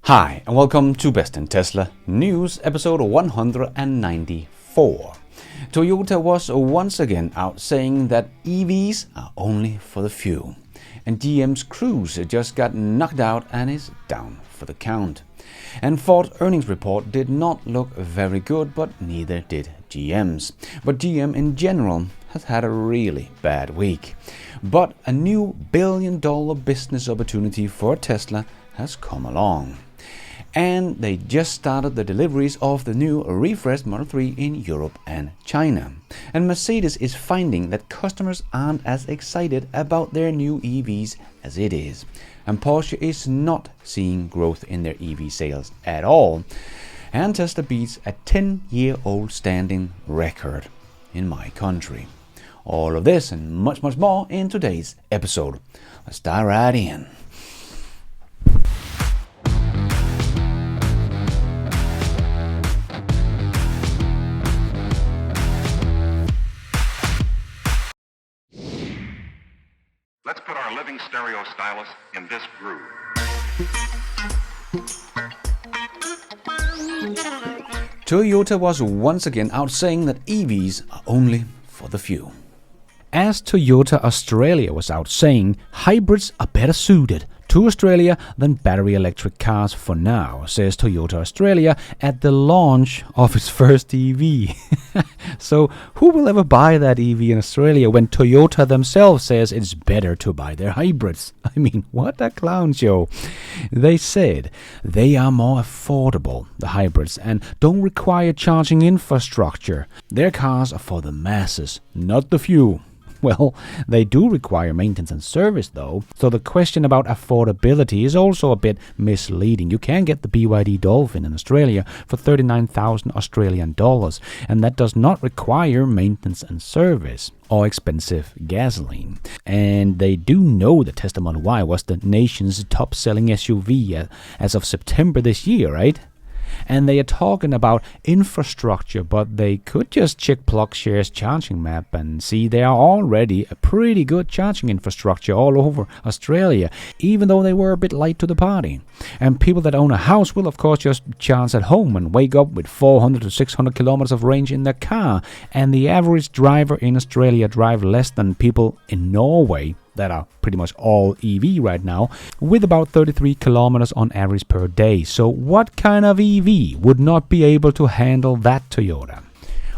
Hi, and welcome to Best in Tesla News, episode 194. Toyota was once again out saying that EVs are only for the few. And GM's Cruise just got knocked out and is down for the count. And Ford's earnings report did not look very good, but neither did GM's. But GM in general has had a really bad week. But a new billion-dollar business opportunity for Tesla has come along. And they just started the deliveries of the new refreshed Model 3 in Europe and China. And Mercedes is finding that customers aren't as excited about their new EVs as it is. And Porsche is not seeing growth in their EV sales at all. And Tesla beats a 10-year-old standing record in my country. All of this and much more in today's episode. Let's dive right in. Let's put our living stereo stylus in this groove. Toyota was once again out saying that EVs are only for the few. As Toyota Australia was out saying hybrids are better suited to Australia than battery electric cars for now, says Toyota Australia at the launch of its first EV. So who will ever buy that EV in Australia when Toyota themselves says it's better to buy their hybrids? I mean, what a clown show. They said they are more affordable, the hybrids, and don't require charging infrastructure. Their cars are for the masses, not the few. Well, they do require maintenance and service though, so the question about affordability is also a bit misleading. You can get the BYD Dolphin in Australia for 39,000 Australian dollars, and that does not require maintenance and service or expensive gasoline. And they do know the Tesla Model Y was the nation's top-selling SUV as of September this year, right? And they are talking about infrastructure, but they could just check PlugShare's charging map and see there are already a pretty good charging infrastructure all over Australia, even though they were a bit late to the party. And people that own a house will of course just charge at home and wake up with 400 to 600 kilometers of range in their car. And the average driver in Australia drive less than people in Norway that are pretty much all EV right now, with about 33 kilometers on average per day. So what kind of EV would not be able to handle that, Toyota?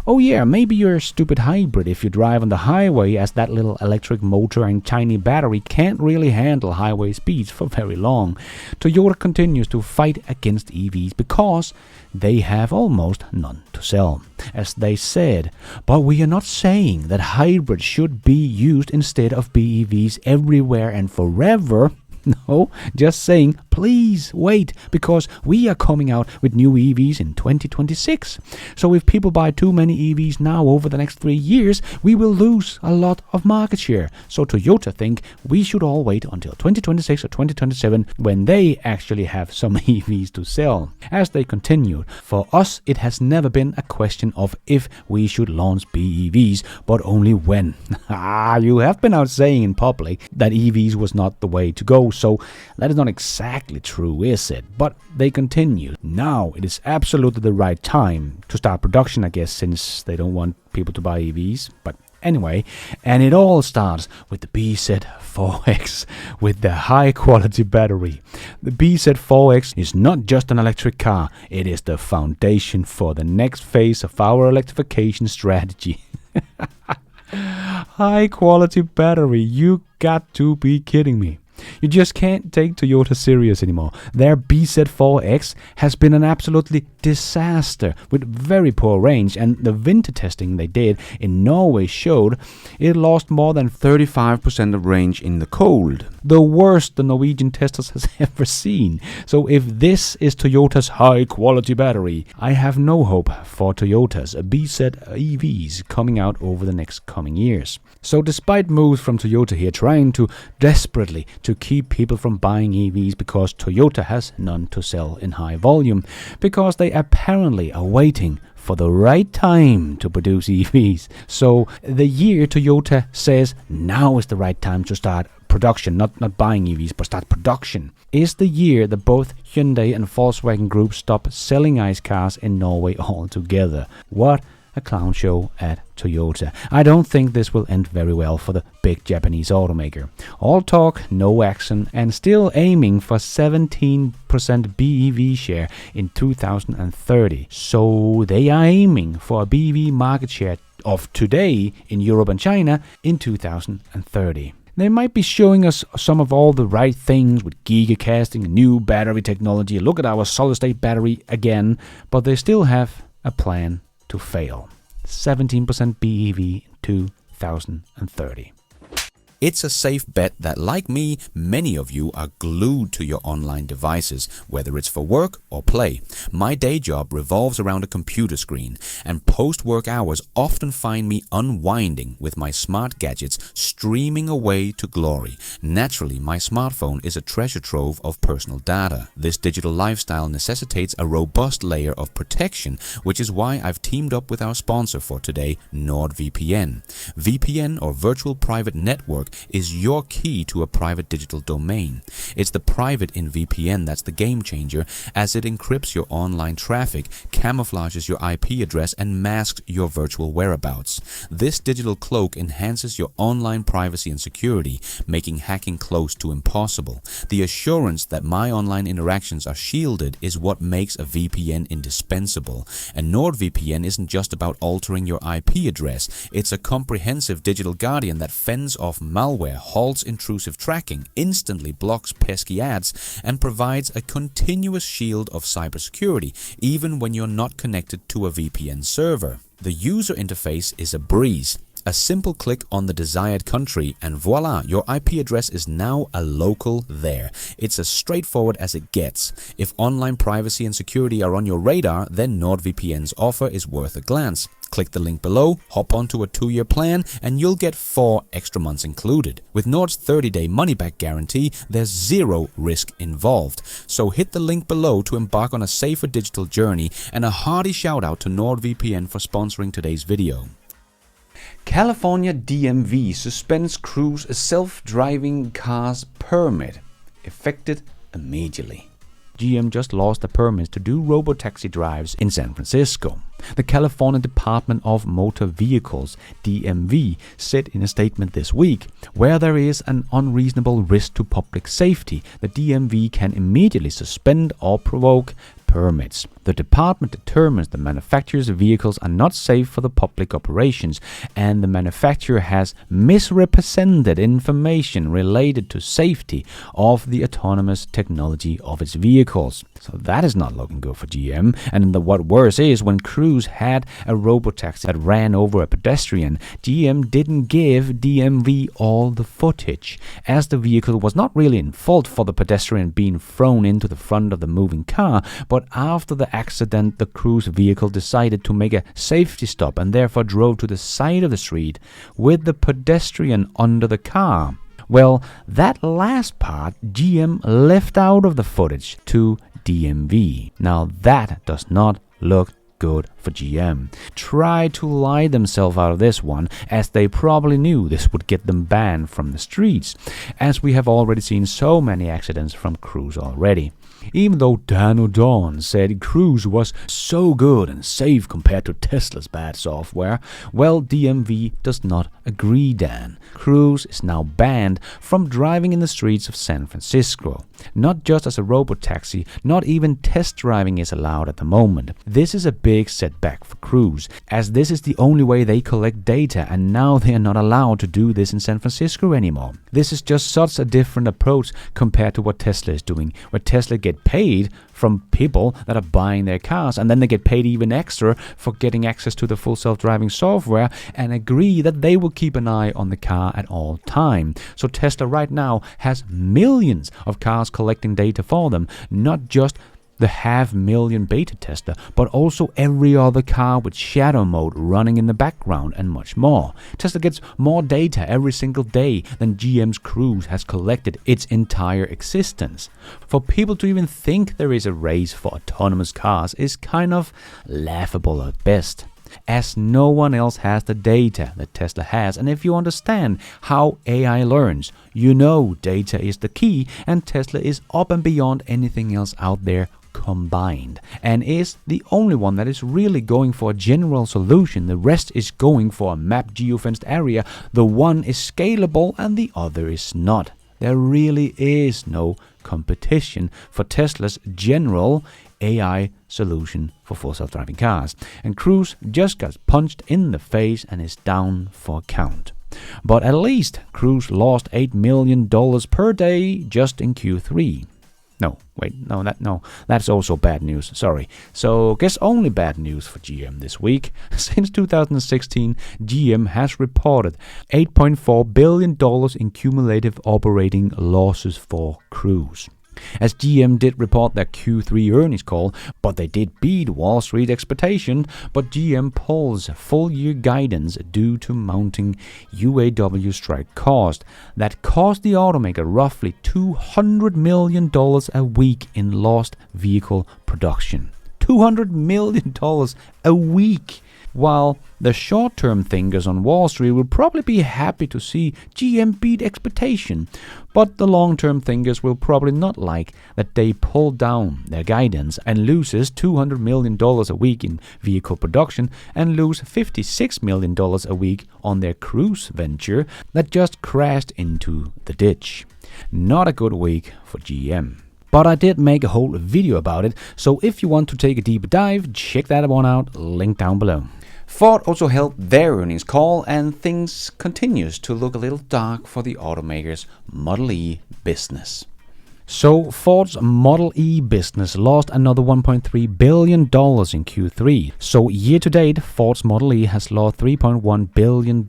Oh yeah, maybe you're a stupid hybrid if you drive on the highway, as that little electric motor and tiny battery can't really handle highway speeds for very long. Toyota continues to fight against EVs because they have almost none to sell, as they said. But we are not saying that hybrids should be used instead of BEVs everywhere and forever. No, just saying, please wait, because we are coming out with new EVs in 2026. So if people buy too many EVs now over the next 3 years, we will lose a lot of market share. So Toyota think we should all wait until 2026 or 2027 when they actually have some EVs to sell. As they continued, for us it has never been a question of if we should launch BEVs, but only when. You have been out saying in public that EVs was not the way to go. So that is not exactly true, is it? But they continue. Now it is absolutely the right time to start production, I guess, since they don't want people to buy EVs. But anyway, and it all starts with the BZ4X with the high quality battery. The BZ4X is not just an electric car, it is the foundation for the next phase of our electrification strategy. High quality battery, you got to be kidding me. You just can't take Toyota serious anymore. Their BZ4X has been an absolutely disaster with very poor range, and the winter testing they did in Norway showed it lost more than 35% of range in the cold. The worst the Norwegian testers has ever seen. So if this is Toyota's high quality battery, I have no hope for Toyota's BZ EVs coming out over the next coming years. So despite moves from Toyota here trying to desperately to keep people from buying EVs because Toyota has none to sell in high volume, because they apparently are waiting for the right time to produce EVs. So the year Toyota says now is the right time to start production, not buying EVs, but start production, is the year that both Hyundai and Volkswagen Group stop selling ICE cars in Norway altogether. What a clown show at Toyota. I don't think this will end very well for the big Japanese automaker. All talk, no action, and still aiming for 17% BEV share in 2030. So they are aiming for a BEV market share of today in Europe and China in 2030. They might be showing us some of all the right things with Giga casting, new battery technology, look at our solid-state battery again, but they still have a plan to fail. 17% BEV in 2030. It's a safe bet that, like me, many of you are glued to your online devices, whether it's for work or play. My day job revolves around a computer screen, and post-work hours often find me unwinding with my smart gadgets streaming away to glory. Naturally, my smartphone is a treasure trove of personal data. This digital lifestyle necessitates a robust layer of protection, which is why I've teamed up with our sponsor for today, NordVPN. VPN, or Virtual Private Network, is your key to a private digital domain. It's the private in VPN that's the game changer, as it encrypts your online traffic, camouflages your IP address, and masks your virtual whereabouts. This digital cloak enhances your online privacy and security, making hacking close to impossible. The assurance that my online interactions are shielded is what makes a VPN indispensable. And NordVPN isn't just about altering your IP address, it's a comprehensive digital guardian that fends off malware, halts intrusive tracking, instantly blocks pesky ads, and provides a continuous shield of cybersecurity, even when you're not connected to a VPN server. The user interface is a breeze. A simple click on the desired country and voila, your IP address is now a local there. It's as straightforward as it gets. If online privacy and security are on your radar, then NordVPN's offer is worth a glance. Click the link below, hop onto a 2-year plan, and you'll get 4 extra months included. With Nord's 30-day money-back guarantee, there's zero risk involved. So hit the link below to embark on a safer digital journey, and a hearty shout out to NordVPN for sponsoring today's video. California DMV suspends Cruise self-driving cars permit, effected immediately. GM just lost the permits to do robotaxi drives in San Francisco. The California Department of Motor Vehicles, DMV, said in a statement this week, where there is an unreasonable risk to public safety, the DMV can immediately suspend or revoke permits. The department determines the manufacturer's vehicles are not safe for the public operations, and the manufacturer has misrepresented information related to safety of the autonomous technology of its vehicles. So that is not looking good for GM. And what worse is, when Cruise had a robotaxi that ran over a pedestrian, GM didn't give DMV all the footage, as the vehicle was not really in fault for the pedestrian being thrown into the front of the moving car, but after the accident, the Cruise vehicle decided to make a safety stop and therefore drove to the side of the street with the pedestrian under the car. Well, that last part GM left out of the footage to DMV. Now that does not look good for GM. Try to lie themselves out of this one, as they probably knew this would get them banned from the streets, as we have already seen so many accidents from Cruise already. Even though Dan O'Dawn said Cruise was so good and safe compared to Tesla's bad software, well, DMV does not agree, Dan. Cruise is now banned from driving in the streets of San Francisco. Not just as a robotaxi, not even test driving is allowed at the moment. This is a big setback for Cruise, as this is the only way they collect data, and now they are not allowed to do this in San Francisco anymore. This is just such a different approach compared to what Tesla is doing, where Tesla get paid from people that are buying their cars, and then they get paid even extra for getting access to the full self-driving software and agree that they will keep an eye on the car at all time. So Tesla right now has millions of cars collecting data for them, not just the 500,000 beta tester, but also every other car with shadow mode running in the background and much more. Tesla gets more data every single day than GM's Cruise has collected its entire existence. For people to even think there is a race for autonomous cars is kind of laughable at best. as no one else has the data that Tesla has. And if you understand how AI learns, you know data is the key, and Tesla is up and beyond anything else out there combined, and is the only one that is really going for a general solution. The rest is going for a mapped geofenced area. The one is scalable and the other is not. There really is no competition for Tesla's general AI solution for full self-driving cars. And Cruise just got punched in the face and is down for a count. But at least Cruise lost $8 million per day just in Q3. That's also bad news, sorry. So guess only bad news for GM this week. Since 2016, GM has reported $8.4 billion in cumulative operating losses for Cruise. As GM did report their Q3 earnings call, but they did beat Wall Street expectations, but GM pulls full-year guidance due to mounting UAW strike cost that cost the automaker roughly $200 million a week in lost vehicle production. $200 million a week! While the short-term thinkers on Wall Street will probably be happy to see GM beat expectation, but the long-term thinkers will probably not like that they pull down their guidance and loses $200 million a week in vehicle production and lose $56 million a week on their Cruise venture that just crashed into the ditch. Not a good week for GM. But I did make a whole video about it, so if you want to take a deeper dive, check that one out, link down below. Ford also held their earnings call, and things continues to look a little dark for the automaker's Model E business. So Ford's Model E business lost another $1.3 billion in Q3. So year to date, Ford's Model E has lost $3.1 billion.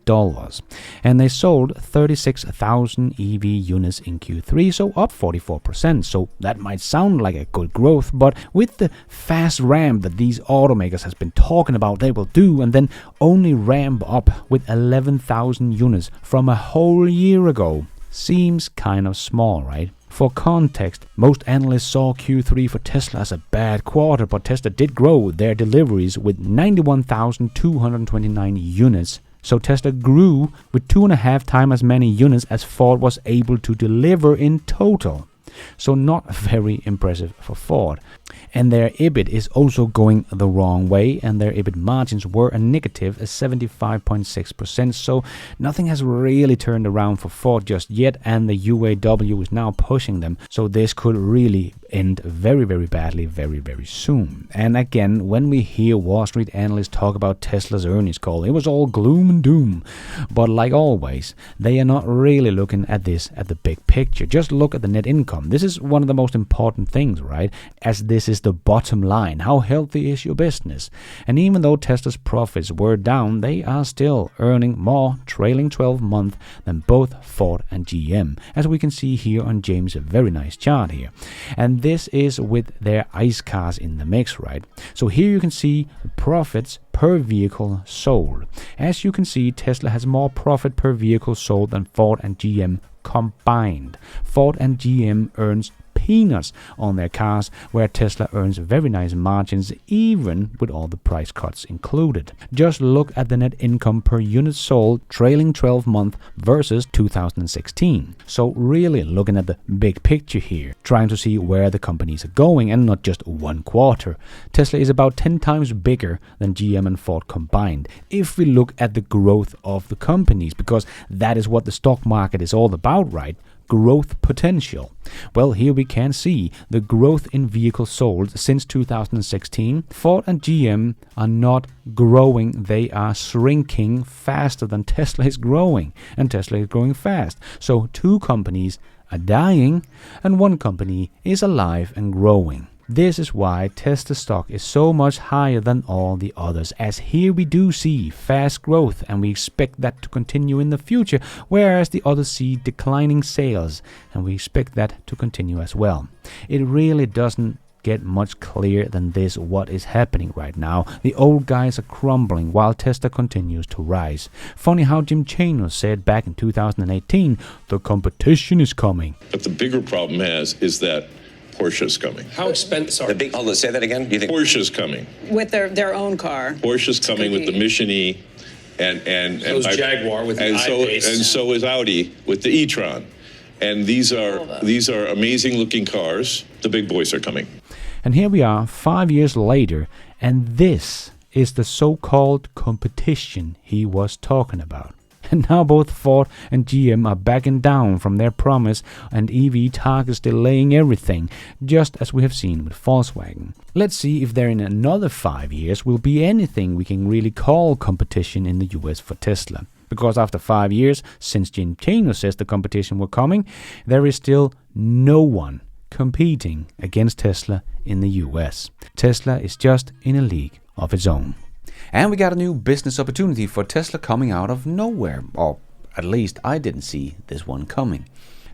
And they sold 36,000 EV units in Q3, so up 44%. So that might sound like a good growth, but with the fast ramp that these automakers has been talking about they will do, and then only ramp up with 11,000 units from a whole year ago, seems kind of small, right? For context, most analysts saw Q3 for Tesla as a bad quarter, but Tesla did grow their deliveries with 91,229 units. So Tesla grew with 2.5 times as many units as Ford was able to deliver in total. So not very impressive for Ford. And their EBIT is also going the wrong way, and their EBIT margins were a negative 75.6%. So nothing has really turned around for Ford just yet, and the UAW is now pushing them. So this could really end very, very badly very, very soon. And again, when we hear Wall Street analysts talk about Tesla's earnings call, it was all gloom and doom. But like always, they are not really looking at this at the big picture. Just look at the net income. This is one of the most important things, right? As this is the bottom line. How healthy is your business? And even though Tesla's profits were down, they are still earning more trailing 12 months than both Ford and GM, as we can see here on James' very nice chart here. And this is with their ICE cars in the mix, right? So here you can see profits per vehicle sold. As you can see, Tesla has more profit per vehicle sold than Ford and GM combined. Ford and GM earns peanuts on their cars, where Tesla earns very nice margins even with all the price cuts included. Just look at the net income per unit sold trailing 12 months versus 2016. So really looking at the big picture here, trying to see where the companies are going and not just one quarter. Tesla is about 10 times bigger than GM and Ford combined if we look at the growth of the companies, because that is what the stock market is all about, right? Growth potential. Well, here we can see the growth in vehicles sold since 2016. Ford and GM are not growing, they are shrinking faster than Tesla is growing, and Tesla is growing fast. So two companies are dying and one company is alive and growing. This is why Tesla stock is so much higher than all the others, as here we do see fast growth and we expect that to continue in the future, whereas the others see declining sales and we expect that to continue as well. It really doesn't get much clearer than this what is happening right now. The old guys are crumbling while Tesla continues to rise. Funny how Jim Chanos said back in 2018, the competition is coming. But the bigger problem is that Porsche's coming. How expensive? Sorry. The big. Hold on. Say that again. Do you think Porsche's coming. With their own car. Porsche's coming with the Mission E, and So is Jaguar with the I-Pace. and so is Audi with the e-tron, and these are amazing looking cars. The big boys are coming. And here we are 5 years later, and this is the so-called competition he was talking about. And now both Ford and GM are backing down from their promise, and EV targets delaying everything, just as we have seen with Volkswagen. Let's see if there in another 5 years will be anything we can really call competition in the US for Tesla. Because after 5 years, since Jim Chanos says the competition were coming, there is still no one competing against Tesla in the US. Tesla is just in a league of its own. And we got a new business opportunity for Tesla coming out of nowhere, or at least I didn't see this one coming.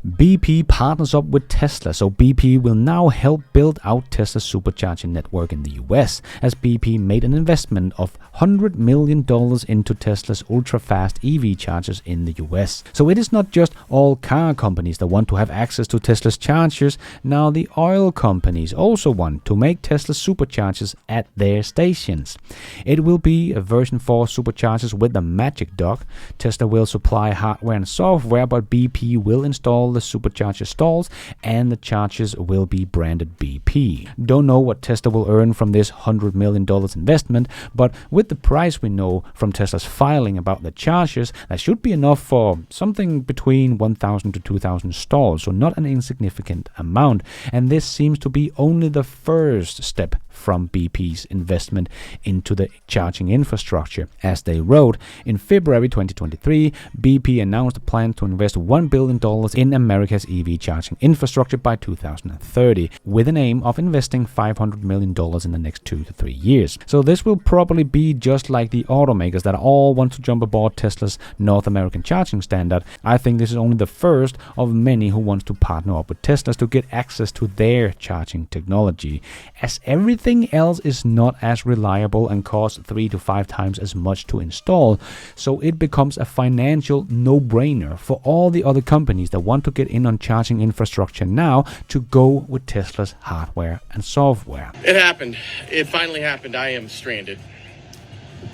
BP partners up with Tesla, so BP will now help build out Tesla's supercharging network in the US, as BP made an investment of $100 million into Tesla's ultra-fast EV chargers in the US. So it is not just all car companies that want to have access to Tesla's chargers. Now the oil companies also want to make Tesla's superchargers at their stations. It will be a version 4 superchargers with the Magic Dock. Tesla will supply hardware and software, but BP will install the supercharger stalls, and the chargers will be branded BP. Don't know what Tesla will earn from this $100 million investment, but with the price we know from Tesla's filing about the chargers, that should be enough for something between 1,000 to 2,000 stalls, so not an insignificant amount. And this seems to be only the first step from BP's investment into the charging infrastructure. As they wrote, in February 2023, BP announced a plan to invest $1 billion in America's EV charging infrastructure by 2030, with an aim of investing $500 million in the next 2 to 3 years. So this will probably be just like the automakers that all want to jump aboard Tesla's North American charging standard. I think this is only the first of many who wants to partner up with Tesla to get access to their charging technology, as everything else is not as reliable and costs 3 to 5 times as much to install. So it becomes a financial no-brainer for all the other companies that want to get in on charging infrastructure now to go with Tesla's hardware and software. It happened. It finally happened. I am stranded.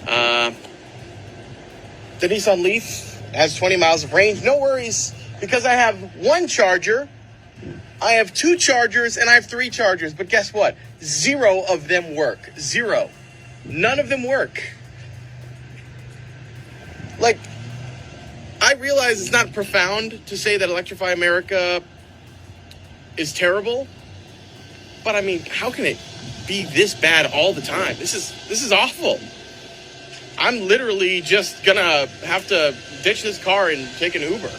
The Nissan Leaf has 20 miles of range. No worries, because I have one charger, I have 2 chargers, and I have 3 chargers. But guess what? 0 of them work. 0. None of them work. Like, I realize it's not profound to say that Electrify America is terrible, but I mean, how can it be this bad all the time? This is awful. I'm literally just gonna have to ditch this car and take an Uber.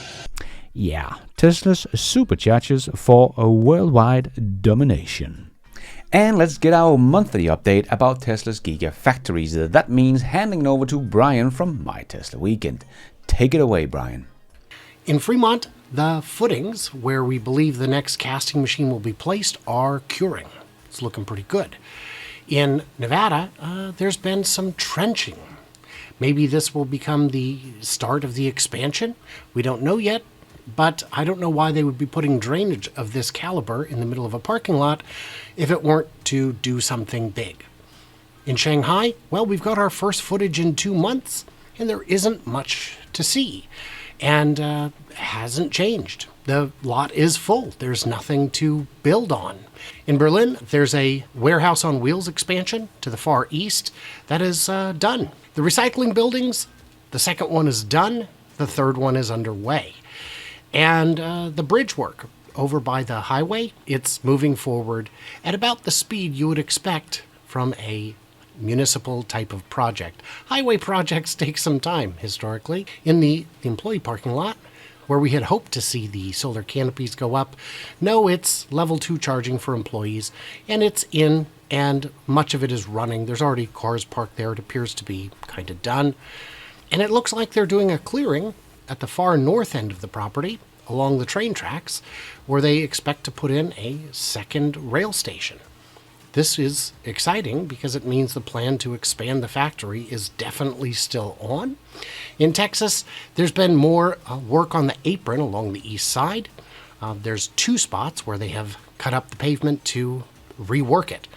Yeah, Tesla's superchargers for a worldwide domination. And let's get our monthly update about Tesla's Giga factories. That means handing over to Brian from My Tesla Weekend. Take it away, Brian. In Fremont, the footings where we believe the next casting machine will be placed are curing. It's looking pretty good. In Nevada, there's been some trenching. Maybe this will become the start of the expansion. We don't know yet, but I don't know why they would be putting drainage of this caliber in the middle of a parking lot if it weren't to do something big. In Shanghai, well, we've got our first footage in 2 months, and there isn't much to see, and hasn't changed. The lot is full. There's nothing to build on. In Berlin, there's a warehouse on wheels expansion to the far east that is done. The recycling buildings, the second one is done. The third one is underway. And the bridge work over by the highway, it's moving forward at about the speed you would expect from a municipal type of project. Highway projects take some time, historically. In the employee parking lot, where we had hoped to see the solar canopies go up, no, it's level 2 charging for employees, and it's in, and much of it is running. There's already cars parked there. It appears to be kind of done. And it looks like they're doing a clearing at the far north end of the property, along the train tracks, where they expect to put in a second rail station. This is exciting because it means the plan to expand the factory is definitely still on. In Texas, there's been more work on the apron along the east side. There's 2 spots where they have cut up the pavement to rework it.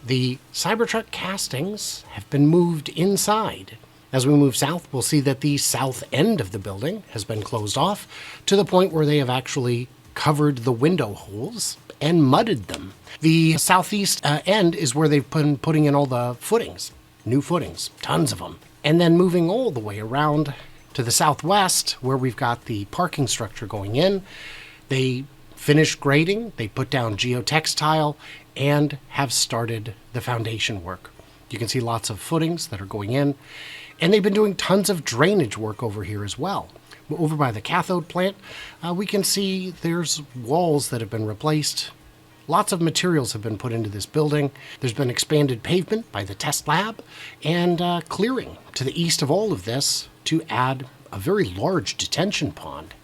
The Cybertruck castings have been moved inside. As we move south, we'll see that the south end of the building has been closed off to the point where they have actually covered the window holes and mudded them. The southeast end is where they've been putting in all the footings, new footings, tons of them. And then moving all the way around to the southwest, where we've got the parking structure going in, they finished grading, they put down geotextile, and have started the foundation work. You can see lots of footings that are going in, and they've been doing tons of drainage work over here as well. Over by the cathode plant, we can see there's walls that have been replaced. Lots of materials have been put into this building. There's been expanded pavement by the test lab and clearing to the east of all of this to add a very large detention pond.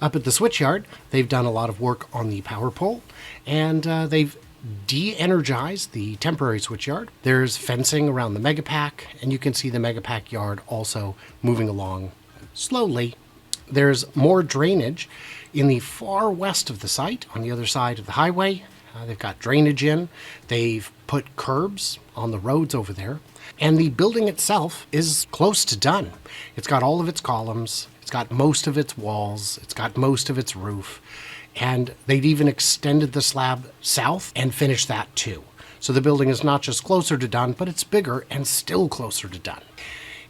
Up at the switchyard, they've done a lot of work on the power pole, and they've de-energized the temporary switchyard. There's fencing around the megapack, and you can see the megapack yard also moving along slowly. There's more drainage in the far west of the site, on the other side of the highway. They've got drainage in. They've put curbs on the roads over there. And the building itself is close to done. It's got all of its columns. It's got most of its walls. It's got most of its roof. And they've even extended the slab south and finished that too. So the building is not just closer to done, but it's bigger and still closer to done.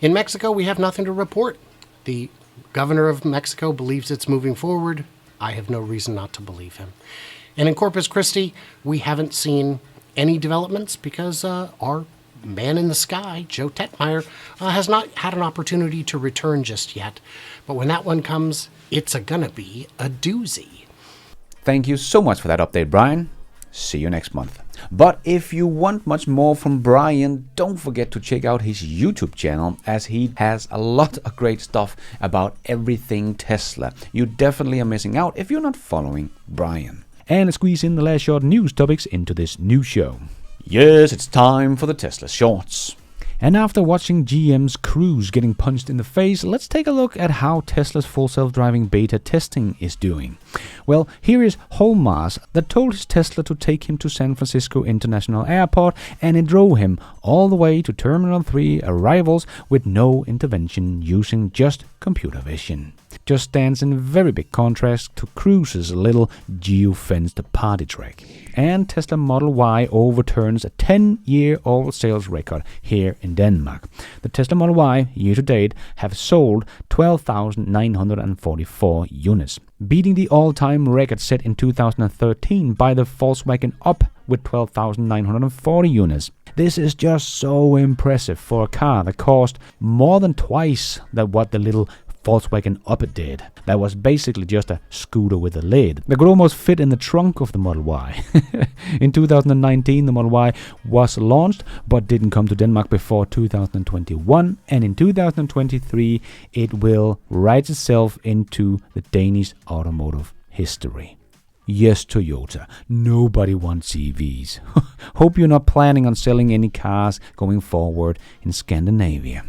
In Mexico, we have nothing to report. The governor of Mexico believes it's moving forward. I have no reason not to believe him. And in Corpus Christi, we haven't seen any developments because our man in the sky, Joe Tetmeyer, has not had an opportunity to return just yet. But when that one comes, it's gonna be a doozy. Thank you so much for that update, Brian. See you next month. But if you want much more from Brian, don't forget to check out his YouTube channel, as he has a lot of great stuff about everything Tesla. You definitely are missing out if you're not following Brian. And squeeze in the last short news topics into this new show. Yes, it's time for the Tesla Shorts. And after watching GM's Cruise getting punched in the face, let's take a look at how Tesla's full self-driving beta testing is doing. Well, here is Holmars that told his Tesla to take him to San Francisco International Airport, and it drove him all the way to Terminal 3 arrivals with no intervention, using just computer vision. Just stands in very big contrast to Cruise's little geo-fenced party track. And Tesla Model Y overturns a 10-year-old sales record here in Denmark. The Tesla Model Y, year-to-date, have sold 12,944 units, beating the all-time record set in 2013 by the Volkswagen Up with 12,940 units. This is just so impressive for a car that cost more than twice that what the little Volkswagen Up did. That was basically just a scooter with a lid that could almost fit in the trunk of the Model Y. In 2019, the Model Y was launched but didn't come to Denmark before 2021, and in 2023 it will write itself into the Danish automotive history. Yes, Toyota, nobody wants EVs. Hope you're not planning on selling any cars going forward in Scandinavia.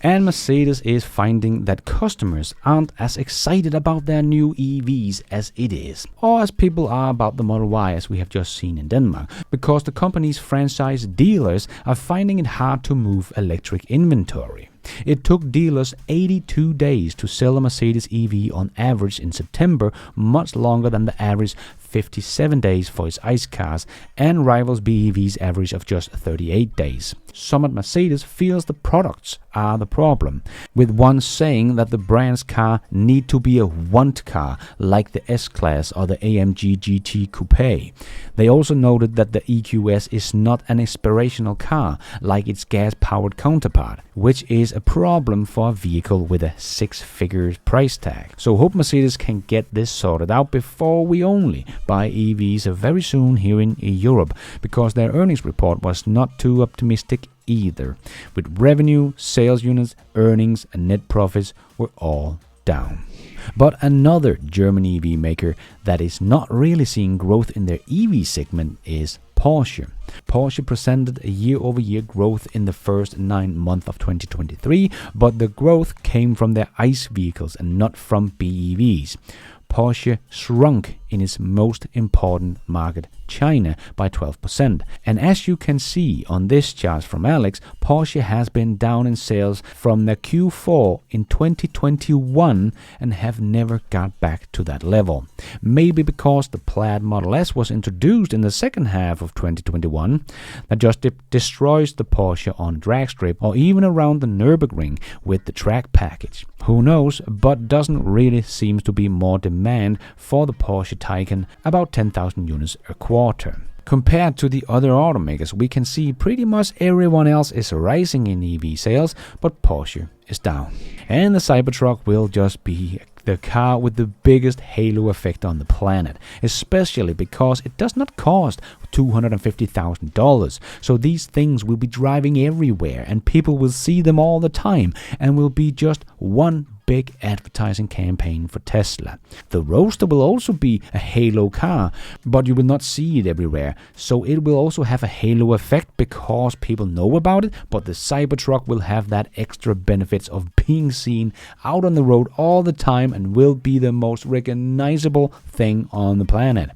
And Mercedes is finding that customers aren't as excited about their new EVs as it is, or as people are about the Model Y, as we have just seen in Denmark, because the company's franchise dealers are finding it hard to move electric inventory. It took dealers 82 days to sell a Mercedes EV on average in September, much longer than the average 57 days for its ICE cars, and rivals BEV's average of just 38 days. Some at Mercedes feels the products are the problem, with one saying that the brand's car need to be a want car like the S-Class or the AMG GT Coupe. They also noted that the EQS is not an aspirational car like its gas-powered counterpart, which is a problem for a vehicle with a six-figure price tag. So hope Mercedes can get this sorted out before we only buy EVs very soon here in Europe, because their earnings report was not too optimistic either, with revenue, sales units, earnings and net profits were all down. But another German EV maker that is not really seeing growth in their EV segment is Porsche. Porsche presented a year-over-year growth in the first 9 months of 2023, but the growth came from their ICE vehicles and not from BEVs. Porsche shrunk in its most important market, China, by 12%. And as you can see on this chart from Alex, Porsche has been down in sales from their Q4 in 2021 and have never got back to that level. Maybe because the Plaid Model S was introduced in the second half of 2021 that just destroys the Porsche on drag strip or even around the Nürburgring with the track package. Who knows, but doesn't really seem to be more demand for the Porsche Taycan, about 10,000 units a quarter. Compared to the other automakers, we can see pretty much everyone else is rising in EV sales, but Porsche is down. And the Cybertruck will just be the car with the biggest halo effect on the planet, especially because it does not cost $250,000. So these things will be driving everywhere and people will see them all the time and will be just one big advertising campaign for Tesla. The Roadster will also be a halo car, but you will not see it everywhere. So it will also have a halo effect because people know about it, but the Cybertruck will have that extra benefits of being seen out on the road all the time and will be the most recognizable thing on the planet.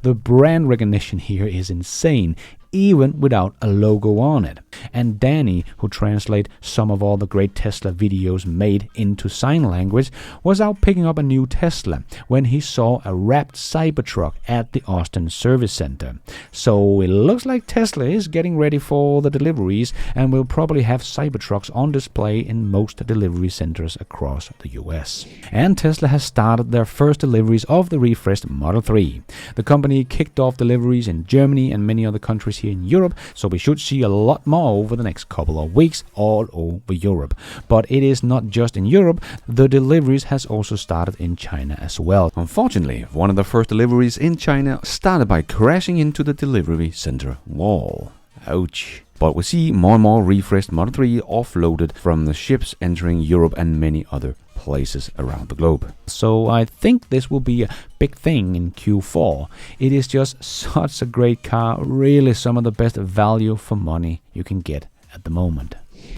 The brand recognition here is insane, even without a logo on it. And Danny, who translates some of all the great Tesla videos made into sign language, was out picking up a new Tesla when he saw a wrapped Cybertruck at the Austin Service Center. So it looks like Tesla is getting ready for the deliveries and will probably have Cybertrucks on display in most delivery centers across the US. And Tesla has started their first deliveries of the refreshed Model 3. The company kicked off deliveries in Germany and many other countries here in Europe, so we should see a lot more over the next couple of weeks all over Europe. But it is not just in Europe, the deliveries has also started in China as well. Unfortunately, one of the first deliveries in China started by crashing into the delivery center wall. Ouch. But we see more and more refreshed Model 3 offloaded from the ships entering Europe and many other places around the globe. So I think this will be a big thing in Q4. It is just such a great car, really some of the best value for money you can get at the moment.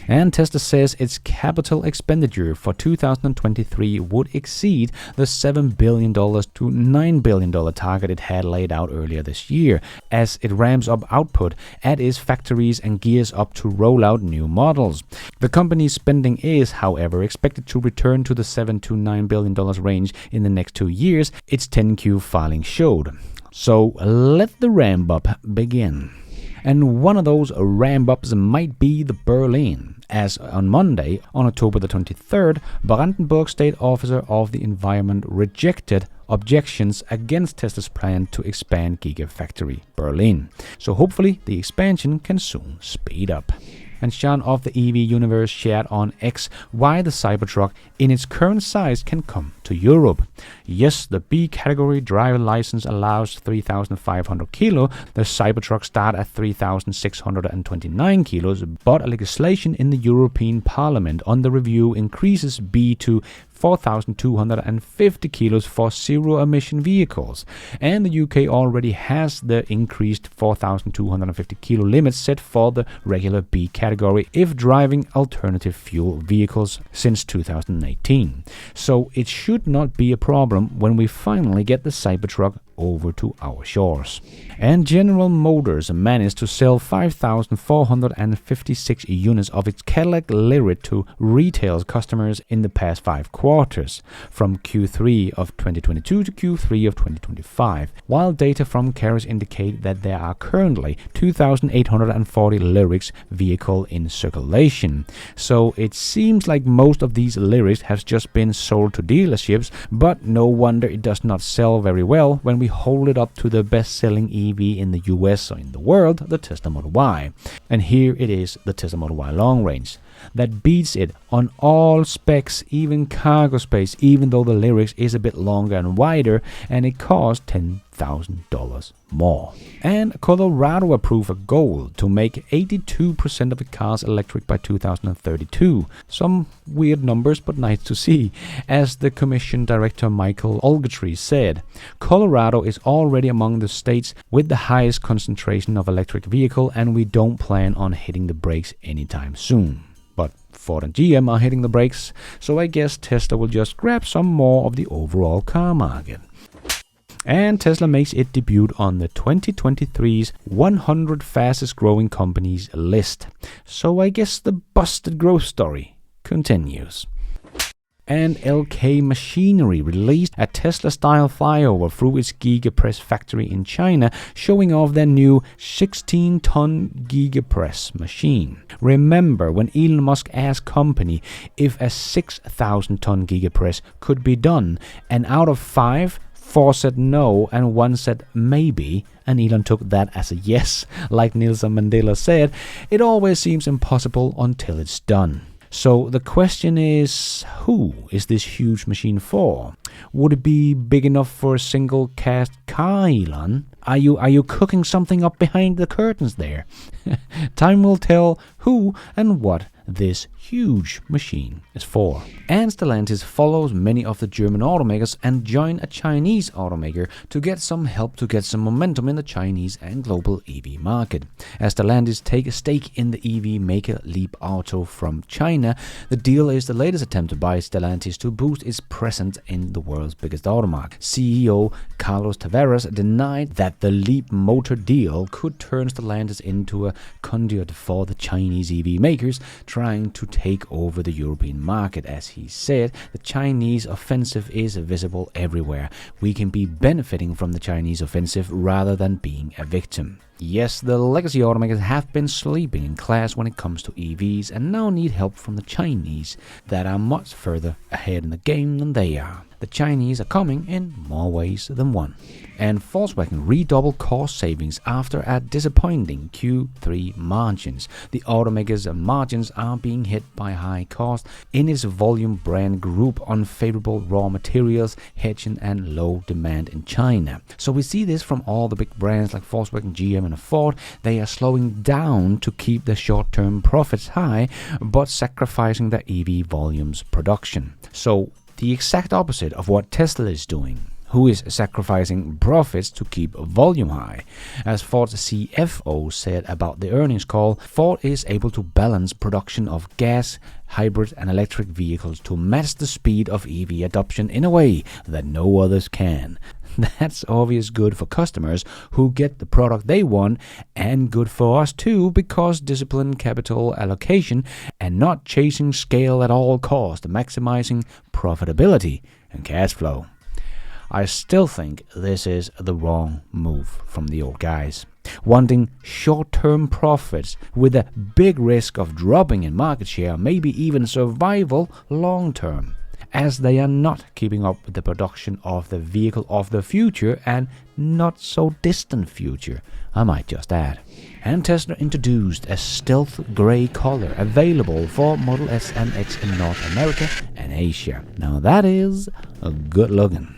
And Tesla says its capital expenditure for 2023 would exceed the $7 billion to $9 billion target it had laid out earlier this year, as it ramps up output at its factories and gears up to roll out new models. The company's spending is, however, expected to return to the $7 to $9 billion range in the next 2 years, its 10Q filing showed. So let the ramp up begin. And one of those ramp-ups might be the Berlin, as on Monday, on October the 23rd, Brandenburg State Officer of the Environment rejected objections against Tesla's plan to expand Giga Factory Berlin. So hopefully the expansion can soon speed up. And Sean of the EV Universe shared on X why the Cybertruck in its current size can come to Europe. Yes, the B category driver license allows 3,500 kilo. The Cybertruck start at 3,629 kilos, but legislation in the European Parliament under review increases B to 4,250 kilos for zero-emission vehicles. And the UK already has the increased 4,250 kilo limit set for the regular B category if driving alternative fuel vehicles since 2018. So it should not be a problem when we finally get the Cybertruck over to our shores. And General Motors managed to sell 5,456 units of its Cadillac Lyric to retail customers in the past 5 quarters, from Q3 of 2022 to Q3 of 2025, while data from carriers indicate that there are currently 2,840 Lyrics vehicle in circulation. So it seems like most of these Lyrics have just been sold to dealerships, but no wonder it does not sell very well when we hold it up to the best-selling EV in the US or in the world, the Tesla Model Y. And here it is, the Tesla Model Y long range, that beats it on all specs, even cargo space, even though the Lyrics is a bit longer and wider, and it costs $10,000 more. And Colorado approved a goal to make 82% of the cars electric by 2032. Some weird numbers, but nice to see. As the Commission Director Michael Ogletree said, Colorado is already among the states with the highest concentration of electric vehicle, and we don't plan on hitting the brakes anytime soon. But Ford and GM are hitting the brakes, so I guess Tesla will just grab some more of the overall car market. And Tesla makes its debut on the 2023's 100 fastest growing companies list. So I guess the busted growth story continues. And LK Machinery released a Tesla-style flyover through its Giga press factory in China, showing off their new 16-ton Giga press machine. Remember when Elon Musk asked company if a 6,000-ton Giga press could be done, and out of 5, 4 said no and 1 said maybe, and Elon took that as a yes. Like Nelson Mandela said, it always seems impossible until it's done. So the question is, who is this huge machine for? Would it be big enough for a single cast car, Elon? Are you cooking something up behind the curtains there? Time will tell who and what this huge machine is for. And Stellantis follows many of the German automakers and join a Chinese automaker to get some help to get some momentum in the Chinese and global EV market. As Stellantis take a stake in the EV maker Leap Auto from China, the deal is the latest attempt to buy Stellantis to boost its presence in the world's biggest automarket. CEO Carlos Tavares denied that the Leap Motor deal could turn Stellantis into a conduit for the Chinese EV makers trying to take over the European market. As he said, the Chinese offensive is visible everywhere. We can be benefiting from the Chinese offensive rather than being a victim. Yes, the legacy automakers have been sleeping in class when it comes to EVs and now need help from the Chinese that are much further ahead in the game than they are. The Chinese are coming in more ways than one. And Volkswagen redoubled cost savings after a disappointing Q3 margins. The automaker's margins are being hit by high cost in its volume brand group, unfavorable raw materials, hedging and low demand in China. So we see this from all the big brands like Volkswagen, GM and Ford. They are slowing down to keep their short-term profits high, but sacrificing their EV volumes production. So the exact opposite of what Tesla is doing, who is sacrificing profits to keep volume high. As Ford's CFO said about the earnings call, Ford is able to balance production of gas, hybrid and electric vehicles to match the speed of EV adoption in a way that no others can. That's obvious good for customers who get the product they want, and good for us too, because disciplined capital allocation and not chasing scale at all costs, maximizing profitability and cash flow. I still think this is the wrong move from the old guys. Wanting short-term profits with a big risk of dropping in market share, maybe even survival long-term, as they are not keeping up with the production of the vehicle of the future and not so distant future, I might just add. And Tesla introduced a stealth grey color available for Model S and X in North America and Asia. Now that is good looking.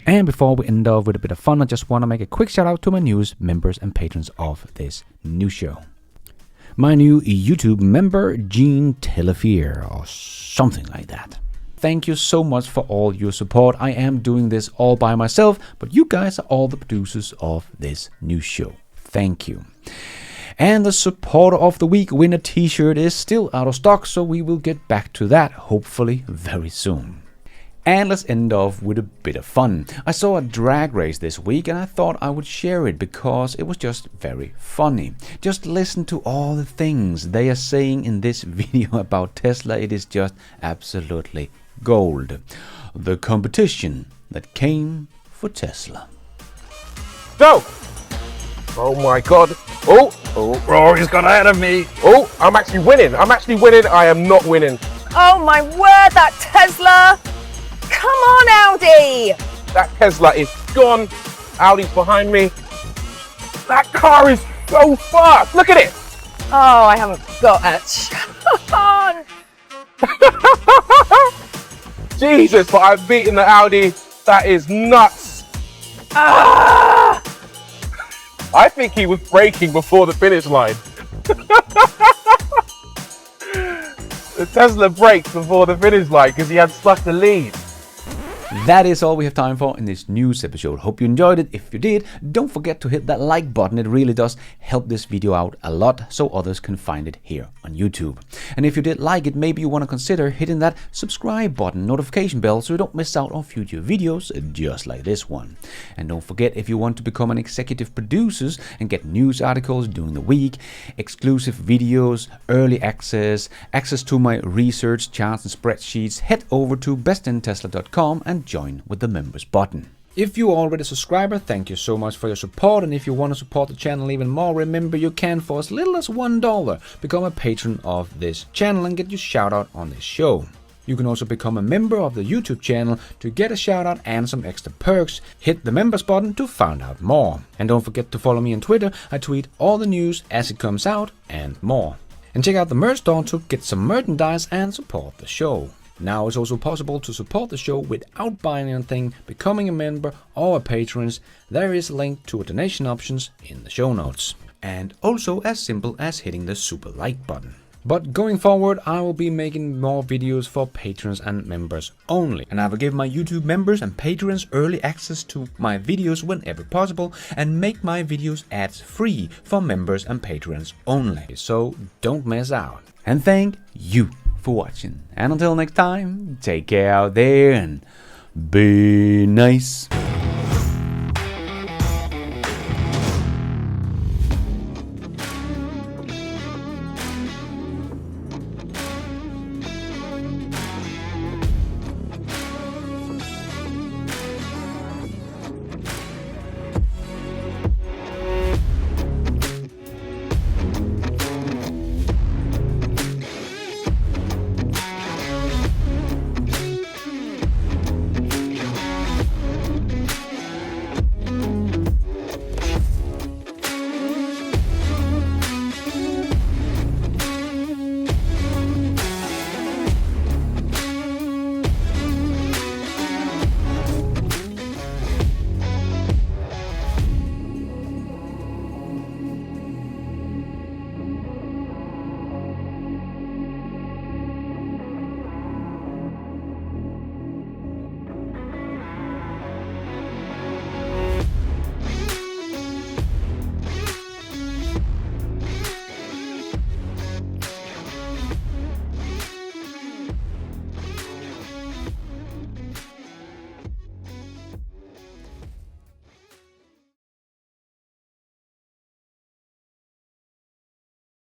And before we end off with a bit of fun, I just want to make a quick shout out to my newest members and patrons of this new show. My new YouTube member, Jean Telefier, or something like that. Thank you so much for all your support. I am doing this all by myself, but you guys are all the producers of this new show. Thank you. And the Supporter of the Week winner t-shirt is still out of stock, so we will get back to that hopefully very soon. And let's end off with a bit of fun. I saw a drag race this week and I thought I would share it because it was just very funny. Just listen to all the things they are saying in this video about Tesla. It is just absolutely gold. The competition that came for Tesla. Go! Oh my god. Oh, Rory's got ahead of me. Oh, I'm actually winning. I am not winning. Oh my word, that Tesla! Come on, Audi! That Tesla is gone. Audi's behind me. That car is so fast. Look at it. Oh, I haven't got a chance. Jesus, but I've beaten the Audi. That is nuts. Ah! I think he was braking before the finish line. The Tesla braked before the finish line because he had such a lead. That is all we have time for in this news episode. Hope you enjoyed it. If you did, don't forget to hit that like button. It really does help this video out a lot so others can find it here on YouTube. And if you did like it, maybe you want to consider hitting that subscribe button, notification bell, so you don't miss out on future videos just like this one. And don't forget, if you want to become an executive producer and get news articles during the week, exclusive videos, early access to my research, charts and spreadsheets, head over to bestinTesla.com and join with the members button. If you're already a subscriber, thank you so much for your support, and if you want to support the channel even more, remember you can, for as little as $1, become a patron of this channel and get your shout out on this show. You can also become a member of the YouTube channel to get a shout out and some extra perks. Hit the members button to find out more. And don't forget to follow me on Twitter. I tweet all the news as it comes out and more. And check out the merch store to get some merchandise and support the show. Now it's also possible to support the show without buying anything, becoming a member or a patron. There is a link to a donation options in the show notes. And also as simple as hitting the super like button. But going forward, I will be making more videos for patrons and members only. And I will give my YouTube members and patrons early access to my videos whenever possible and make my videos ads free for members and patrons only. So don't miss out. And thank you for watching. And until next time, take care out there and be nice.